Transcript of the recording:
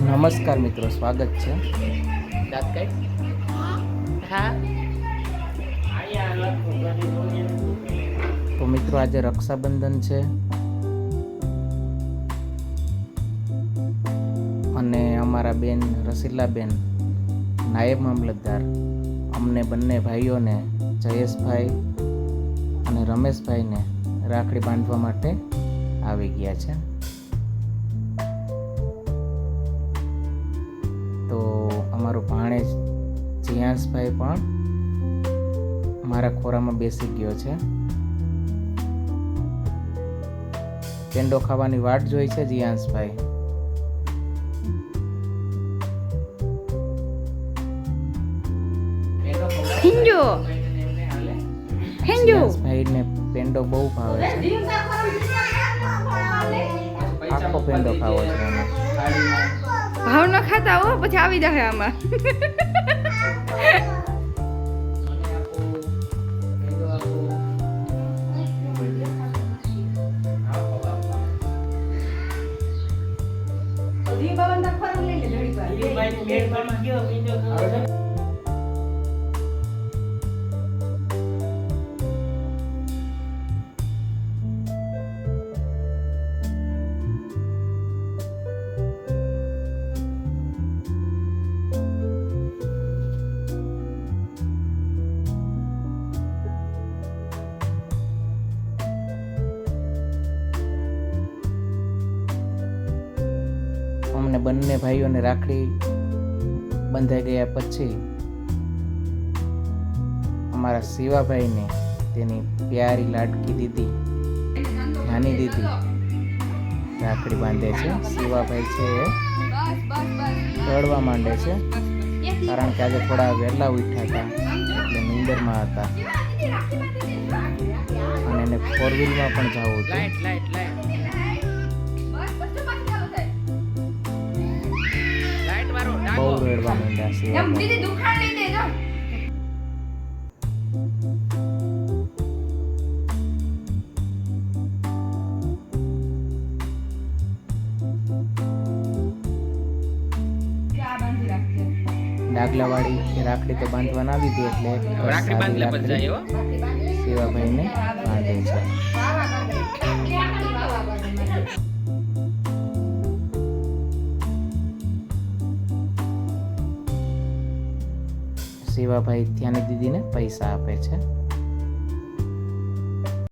નમસ્કાર મિત્રો, સ્વાગત છે. તો મિત્રો, આજે રક્ષાબંધન છે અને અમારા બેન રસીલાબેન નાયબ મામલતદાર અમને બંને ભાઈઓને જયેશભાઈ અને રમેશભાઈને રાખડી બાંધવા માટે આવી ગયા છે. તો અમારો ભાણેજ જીયાંશભાઈ પણ મારા ખોરામાં બેસી ગયો છે. પેંડો ખાવાની વાટ જોઈ છે જીયાંશભાઈ. જીયાંશભાઈને પેંડો બહુ ભાવે છે. આખો પેંડો ખાવો છે એને. ભાવ ન ખાતા હો, પછી આવી જાય આમાં. અમને બંને ભાઈઓને રાખડી બંધાઈ ગયા પછી અમારા શિવાભાઈને તેની પ્યારી લાડકી દીદી નાની દીદી રાખડી બાંધે છે. શિવાભાઈ છે એ રડવા માંડે છે, કારણ કે આજે થોડા વહેલા ઉઠ્યા હતા એટલે નીંદરમાં હતા અને એને ફોર વ્હીલમાં પણ જવું હતું. બહુ રડવા માંડ્યા શિવાભાઈ. ડાગલાવાળી રાખડી તો બાંધવા આવી હતી એટલે શિવાભાઈને બાંધે છે. શિવાભાઈ ત્યાંની દીદીને પૈસા આપે છે.